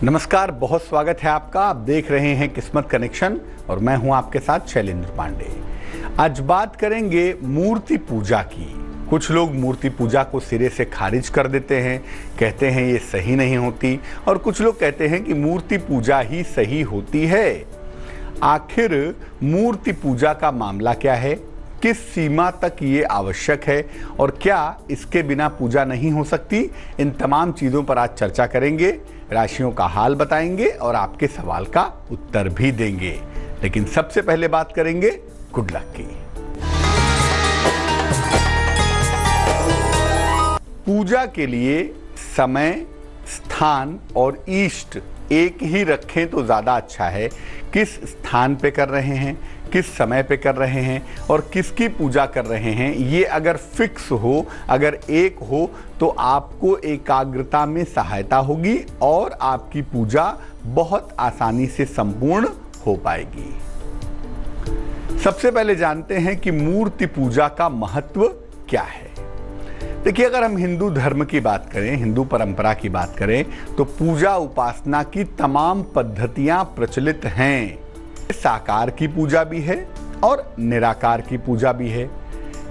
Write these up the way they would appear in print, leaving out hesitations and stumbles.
नमस्कार, बहुत स्वागत है आपका। आप देख रहे हैं किस्मत कनेक्शन और मैं हूं आपके साथ शैलेंद्र पांडे। आज बात करेंगे मूर्ति पूजा की। कुछ लोग मूर्ति पूजा को सिरे से खारिज कर देते हैं, कहते हैं ये सही नहीं होती, और कुछ लोग कहते हैं कि मूर्ति पूजा ही सही होती है। आखिर मूर्ति पूजा का मामला क्या है, किस सीमा तक ये आवश्यक है और क्या इसके बिना पूजा नहीं हो सकती, इन तमाम चीज़ों पर आज चर्चा करेंगे। राशियों का हाल बताएंगे और आपके सवाल का उत्तर भी देंगे। लेकिन सबसे पहले बात करेंगे गुड लक की। पूजा के लिए समय, स्थान और इष्ट एक ही रखें तो ज़्यादा अच्छा है। किस स्थान पे कर रहे हैं, किस समय पे कर रहे हैं और किसकी पूजा कर रहे हैं, ये अगर फिक्स हो, अगर एक हो, तो आपको एकाग्रता में सहायता होगी और आपकी पूजा बहुत आसानी से संपूर्ण हो पाएगी। सबसे पहले जानते हैं कि मूर्ति पूजा का महत्व क्या है। देखिए, अगर हम हिंदू धर्म की बात करें, हिंदू परंपरा की बात करें, तो पूजा उपासना की तमाम पद्धतियां प्रचलित हैं। साकार की पूजा भी है और निराकार की पूजा भी है।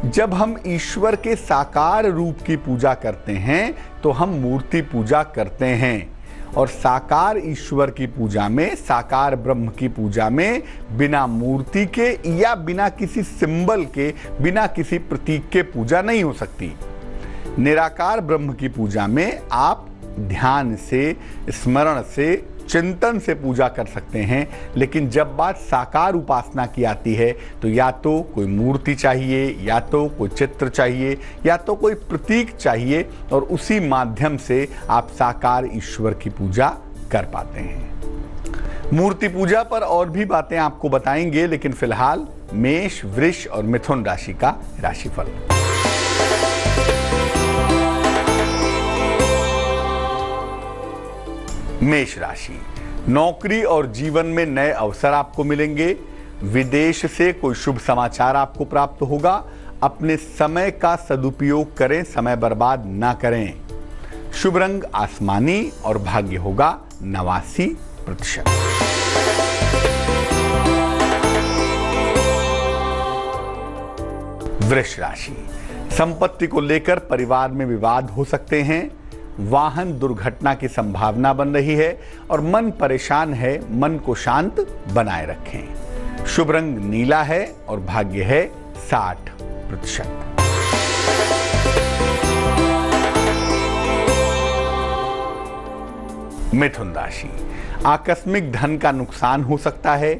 जब हम ईश्वर के साकार रूप की पूजा करते हैं तो हम मूर्ति पूजा करते हैं, और साकार ईश्वर की पूजा में, साकार ब्रह्म की पूजा में बिना मूर्ति के या बिना किसी सिंबल के, बिना किसी प्रतीक के पूजा नहीं हो सकती। निराकार ब्रह्म की पूजा में आप ध्यान से, स्मरण से, चिंतन से पूजा कर सकते हैं। लेकिन जब बात साकार उपासना की आती है तो या तो कोई मूर्ति चाहिए, या तो कोई चित्र चाहिए, या तो कोई प्रतीक चाहिए, और उसी माध्यम से आप साकार ईश्वर की पूजा कर पाते हैं। मूर्ति पूजा पर और भी बातें आपको बताएंगे, लेकिन फिलहाल मेष, वृष और मिथुन राशि का राशिफल। मेष राशि, नौकरी और जीवन में नए अवसर आपको मिलेंगे। विदेश से कोई शुभ समाचार आपको प्राप्त होगा। अपने समय का सदुपयोग करें, समय बर्बाद ना करें। शुभ रंग आसमानी और भाग्य होगा 89%। वृष राशि, संपत्ति को लेकर परिवार में विवाद हो सकते हैं। वाहन दुर्घटना की संभावना बन रही है और मन परेशान है। मन को शांत बनाए रखें। शुभ रंग नीला है और भाग्य है 60%। मिथुन राशि, आकस्मिक धन का नुकसान हो सकता है।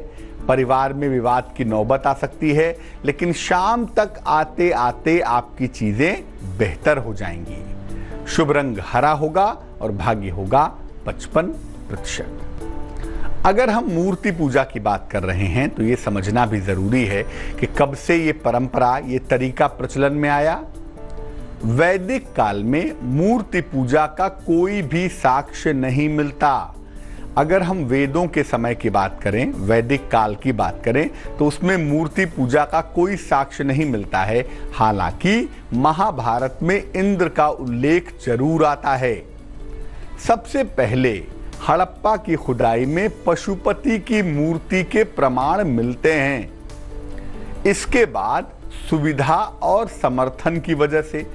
परिवार में विवाद की नौबत आ सकती है, लेकिन शाम तक आते आते आपकी चीजें बेहतर हो जाएंगी। शुभ रंग हरा होगा और भाग्य होगा 55%। अगर हम मूर्ति पूजा की बात कर रहे हैं तो ये समझना भी जरूरी है कि कब से ये परंपरा, ये तरीका प्रचलन में आया। वैदिक काल में मूर्ति पूजा का कोई भी साक्ष्य नहीं मिलता। अगर हम वेदों के समय की बात करें, वैदिक काल की बात करें, तो उसमें मूर्ति पूजा का कोई साक्ष्य नहीं मिलता है। हालांकि महाभारत में इंद्र का उल्लेख जरूर आता है। सबसे पहले हड़प्पा की खुदाई में पशुपति की मूर्ति के प्रमाण मिलते हैं। इसके बाद सुविधा और समर्थन की वजह से,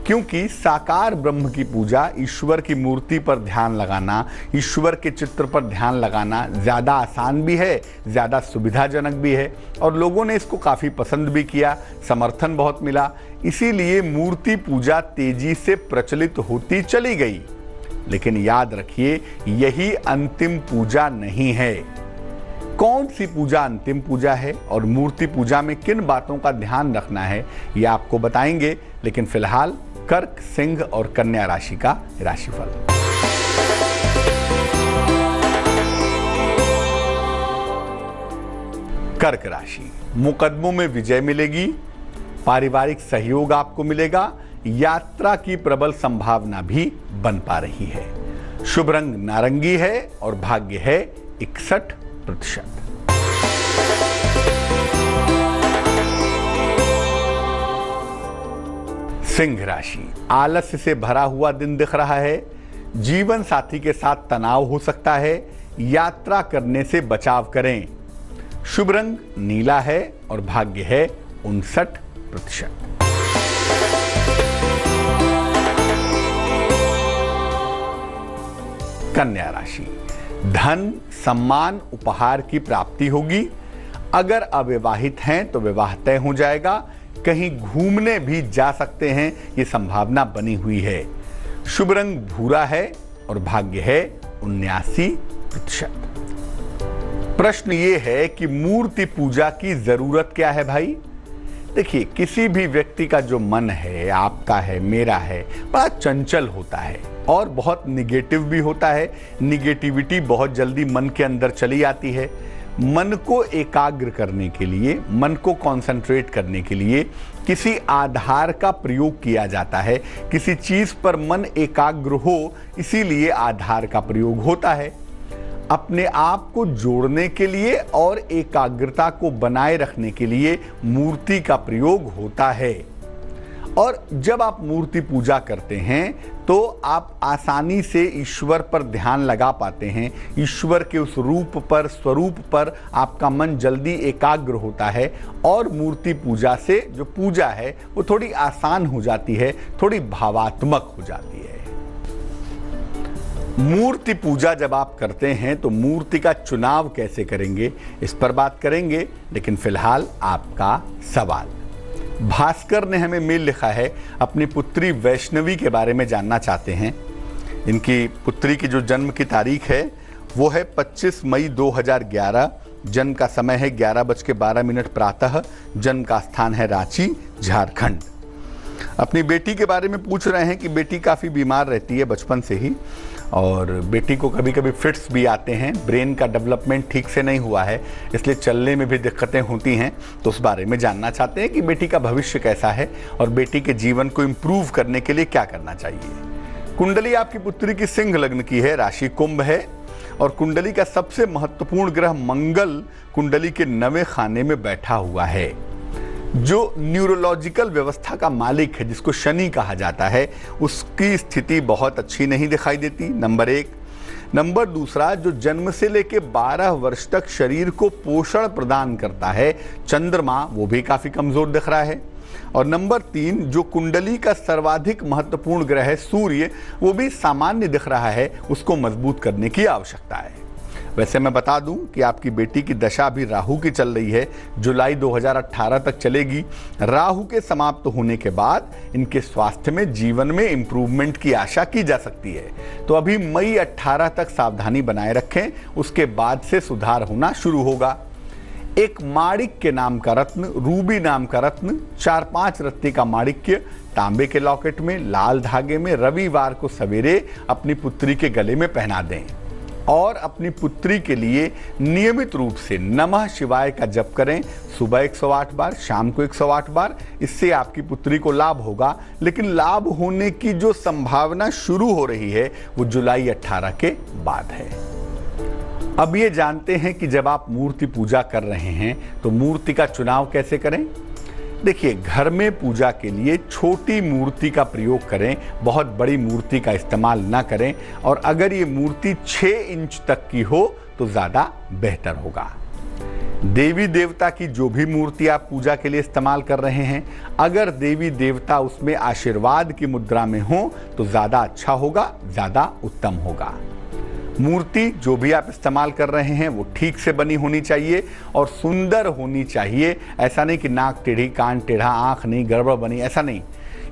क्योंकि साकार ब्रह्म की पूजा, ईश्वर की मूर्ति पर ध्यान लगाना, ईश्वर के चित्र पर ध्यान लगाना ज़्यादा आसान भी है, ज़्यादा सुविधाजनक भी है, और लोगों ने इसको काफ़ी पसंद भी किया, समर्थन बहुत मिला। इसीलिए मूर्ति पूजा तेजी से प्रचलित होती चली गई। लेकिन याद रखिए, यही अंतिम पूजा नहीं है। कौन सी पूजा अंतिम पूजा है और मूर्ति पूजा में किन बातों का ध्यान रखना है, ये आपको बताएंगे। लेकिन फिलहाल कर्क, सिंह और कन्या राशि का राशिफल। कर्क राशि, मुकदमों में विजय मिलेगी। पारिवारिक सहयोग आपको मिलेगा। यात्रा की प्रबल संभावना भी बन पा रही है। शुभ रंग नारंगी है और भाग्य है 61%। सिंह राशि, आलस्य से भरा हुआ दिन दिख रहा है। जीवन साथी के साथ तनाव हो सकता है, यात्रा करने से बचाव करें। शुभ रंग नीला है और भाग्य है 59%। कन्या राशि, धन, सम्मान, उपहार की प्राप्ति होगी। अगर अविवाहित हैं तो विवाह तय हो जाएगा। कहीं घूमने भी जा सकते हैं, ये संभावना बनी हुई है। शुभ रंग भूरा है और भाग्य है 79%। प्रश्न ये है कि मूर्ति पूजा की जरूरत क्या है भाई? देखिए, किसी भी व्यक्ति का जो मन है, आपका है, मेरा है, बड़ा चंचल होता है और बहुत निगेटिव भी होता है। निगेटिविटी बहुत जल्दी मन के अंदर चली आती है। मन को एकाग्र करने के लिए, मन को कंसंट्रेट करने के लिए किसी आधार का प्रयोग किया जाता है। किसी चीज पर मन एकाग्र हो, इसीलिए आधार का प्रयोग होता है। अपने आप को जोड़ने के लिए और एकाग्रता को बनाए रखने के लिए मूर्ति का प्रयोग होता है। और जब आप मूर्ति पूजा करते हैं तो आप आसानी से ईश्वर पर ध्यान लगा पाते हैं। ईश्वर के उस रूप पर, स्वरूप पर आपका मन जल्दी एकाग्र होता है और मूर्ति पूजा से जो पूजा है वो थोड़ी आसान हो जाती है, थोड़ी भावात्मक हो जाती है। मूर्ति पूजा जब आप करते हैं तो मूर्ति का चुनाव कैसे करेंगे, इस पर बात करेंगे। लेकिन फिलहाल आपका सवाल, भास्कर ने हमें मेल लिखा है, अपनी पुत्री वैष्णवी के बारे में जानना चाहते हैं। इनकी पुत्री की जो जन्म की तारीख है वो है 25 मई 2011। जन्म का समय है 11:12 प्रातः। जन्म का स्थान है रांची, झारखंड। अपनी बेटी के बारे में पूछ रहे हैं कि बेटी काफ़ी बीमार रहती है बचपन से ही, और बेटी को कभी कभी फिट्स भी आते हैं। ब्रेन का डेवलपमेंट ठीक से नहीं हुआ है, इसलिए चलने में भी दिक्कतें होती हैं। तो उस बारे में जानना चाहते हैं कि बेटी का भविष्य कैसा है और बेटी के जीवन को इम्प्रूव करने के लिए क्या करना चाहिए। कुंडली आपकी पुत्री की सिंह लग्न की है, राशि कुंभ है और कुंडली का सबसे महत्वपूर्ण ग्रह मंगल कुंडली के 9वें खाने में बैठा हुआ है। जो न्यूरोलॉजिकल व्यवस्था का मालिक है, जिसको शनि कहा जाता है, उसकी स्थिति बहुत अच्छी नहीं दिखाई देती, नंबर 1। नंबर दूसरा, जो जन्म से लेके 12 वर्ष तक शरीर को पोषण प्रदान करता है, चंद्रमा, वो भी काफी कमजोर दिख रहा है। और नंबर 3, जो कुंडली का सर्वाधिक महत्वपूर्ण ग्रह है सूर्य, वो भी सामान्य दिख रहा है, उसको मजबूत करने की आवश्यकता है। वैसे मैं बता दूं कि आपकी बेटी की दशा अभी राहु की चल रही है, जुलाई 2018 तक चलेगी। राहु के समाप्त होने के बाद इनके स्वास्थ्य में, जीवन में इंप्रूवमेंट की आशा की जा सकती है। तो अभी मई 18 तक सावधानी बनाए रखें, उसके बाद से सुधार होना शुरू होगा। एक माणिक्य नाम का रत्न, रूबी नाम का रत्न, 4-5 रत्ती का माणिक्य तांबे के लॉकेट में लाल धागे में रविवार को सवेरे अपनी पुत्री के गले में पहना दें और अपनी पुत्री के लिए नियमित रूप से नमः शिवाय का जप करें, सुबह 108 बार, शाम को 108 बार। इससे आपकी पुत्री को लाभ होगा, लेकिन लाभ होने की जो संभावना शुरू हो रही है वो जुलाई 18 के बाद है। अब ये जानते हैं कि जब आप मूर्ति पूजा कर रहे हैं तो मूर्ति का चुनाव कैसे करें। देखिए, घर में पूजा के लिए छोटी मूर्ति का प्रयोग करें, बहुत बड़ी मूर्ति का इस्तेमाल ना करें। और अगर ये मूर्ति 6 इंच तक की हो तो ज़्यादा बेहतर होगा। देवी देवता की जो भी मूर्ति आप पूजा के लिए इस्तेमाल कर रहे हैं, अगर देवी देवता उसमें आशीर्वाद की मुद्रा में हो तो ज़्यादा अच्छा होगा, ज़्यादा उत्तम होगा। मूर्ति जो भी आप इस्तेमाल कर रहे हैं वो ठीक से बनी होनी चाहिए और सुंदर होनी चाहिए। ऐसा नहीं कि नाक टेढ़ी, कान टेढ़ा, आंख नहीं, गड़बड़ बनी, ऐसा नहीं।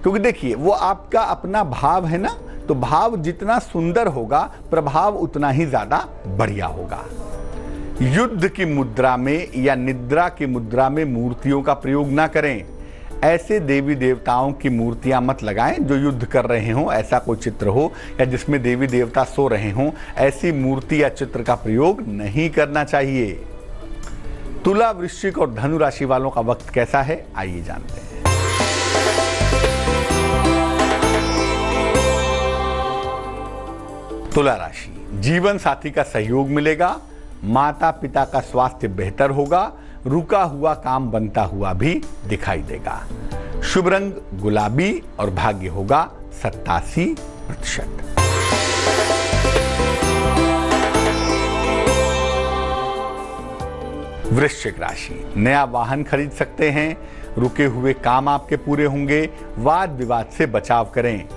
क्योंकि देखिए, वो आपका अपना भाव है ना, तो भाव जितना सुंदर होगा प्रभाव उतना ही ज्यादा बढ़िया होगा। युद्ध की मुद्रा में या निद्रा की मुद्रा में मूर्तियों का प्रयोग ना करें। ऐसे देवी देवताओं की मूर्तियां मत लगाएं जो युद्ध कर रहे हों, ऐसा कोई चित्र हो या जिसमें देवी देवता सो रहे हों, ऐसी मूर्ति या चित्र का प्रयोग नहीं करना चाहिए। तुला, वृश्चिक और धनु राशि वालों का वक्त कैसा है, आइए जानते हैं। तुला राशि, जीवन साथी का सहयोग मिलेगा, माता पिता का स्वास्थ्य बेहतर होगा, रुका हुआ काम बनता हुआ भी दिखाई देगा। शुभ रंग गुलाबी और भाग्य होगा 87%। वृश्चिक राशि, नया वाहन खरीद सकते हैं, रुके हुए काम आपके पूरे होंगे, वाद विवाद से बचाव करें।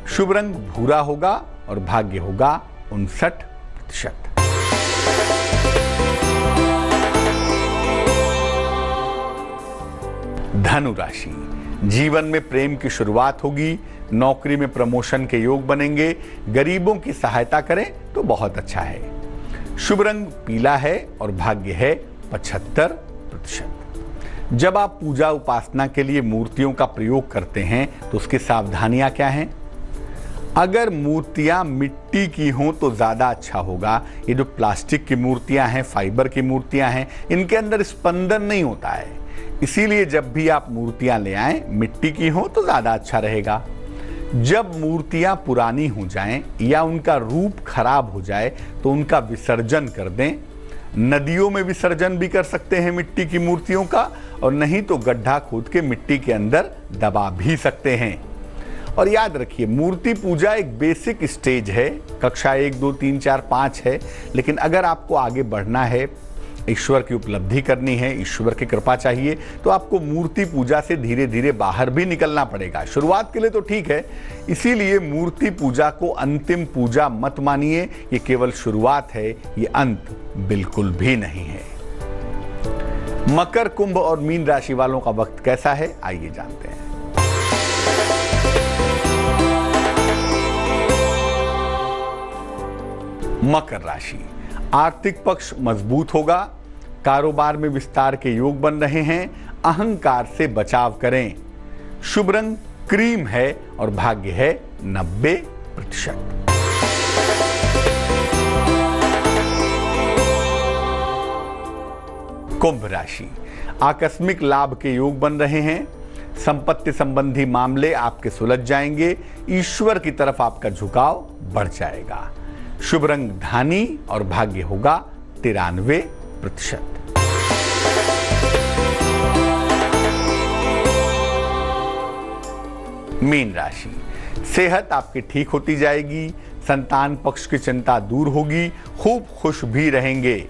शुभ रंग भूरा होगा और भाग्य होगा 59%। धनु राशि, जीवन में प्रेम की शुरुआत होगी, नौकरी में प्रमोशन के योग बनेंगे, गरीबों की सहायता करें तो बहुत अच्छा है। शुभ रंग पीला है और भाग्य है 75%। जब आप पूजा उपासना के लिए मूर्तियों का प्रयोग करते हैं तो उसकी सावधानियां क्या हैं? अगर मूर्तियां मिट्टी की हों तो ज़्यादा अच्छा होगा। ये जो प्लास्टिक की मूर्तियां हैं, फाइबर की मूर्तियां हैं, इनके अंदर स्पंदन नहीं होता है, इसीलिए जब भी आप मूर्तियां ले आएं मिट्टी की हों तो ज़्यादा अच्छा रहेगा। जब मूर्तियां पुरानी हो जाएं या उनका रूप खराब हो जाए तो उनका विसर्जन कर दें। नदियों में विसर्जन भी कर सकते हैं मिट्टी की मूर्तियों का, और नहीं तो गड्ढा खोद के मिट्टी के अंदर दबा भी सकते हैं। और याद रखिए, मूर्ति पूजा एक बेसिक स्टेज है, कक्षा 1, 2, 3, 4, 5 है, लेकिन अगर आपको आगे बढ़ना है, ईश्वर की उपलब्धि करनी है, ईश्वर की कृपा चाहिए, तो आपको मूर्ति पूजा से धीरे धीरे बाहर भी निकलना पड़ेगा। शुरुआत के लिए तो ठीक है, इसीलिए मूर्ति पूजा को अंतिम पूजा मत मानिए। ये केवल शुरुआत है, ये अंत बिल्कुल भी नहीं है। मकर, कुंभ और मीन राशि वालों का वक्त कैसा है, आइए जानते हैं। मकर राशि, आर्थिक पक्ष मजबूत होगा, कारोबार में विस्तार के योग बन रहे हैं, अहंकार से बचाव करें। शुभ रंग क्रीम है और भाग्य है 90%। कुंभ राशि, आकस्मिक लाभ के योग बन रहे हैं, संपत्ति संबंधी मामले आपके सुलझ जाएंगे, ईश्वर की तरफ आपका झुकाव बढ़ जाएगा। शुभ रंग धानी और भाग्य होगा 93%। मीन राशि, सेहत आपकी ठीक होती जाएगी, संतान पक्ष की चिंता दूर होगी, खूब खुश भी रहेंगे।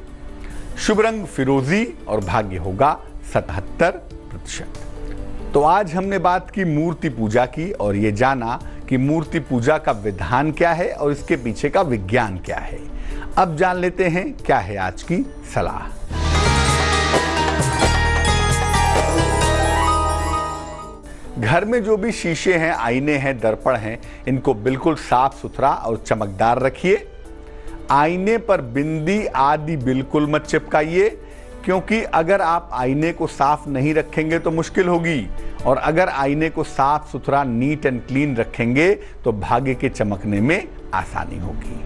शुभ रंग फिरोजी और भाग्य होगा 77%। तो आज हमने बात की मूर्ति पूजा की और ये जाना कि मूर्ति पूजा का विधान क्या है और इसके पीछे का विज्ञान क्या है। अब जान लेते हैं क्या है आज की सलाह। घर में जो भी शीशे हैं, आईने हैं, दर्पण हैं, इनको बिल्कुल साफ सुथरा और चमकदार रखिए। आईने पर बिंदी आदि बिल्कुल मत चिपकाइए, क्योंकि अगर आप आईने को साफ नहीं रखेंगे तो मुश्किल होगी, और अगर आईने को साफ सुथरा नीट एंड क्लीन रखेंगे तो भाग्य के चमकने में आसानी होगी।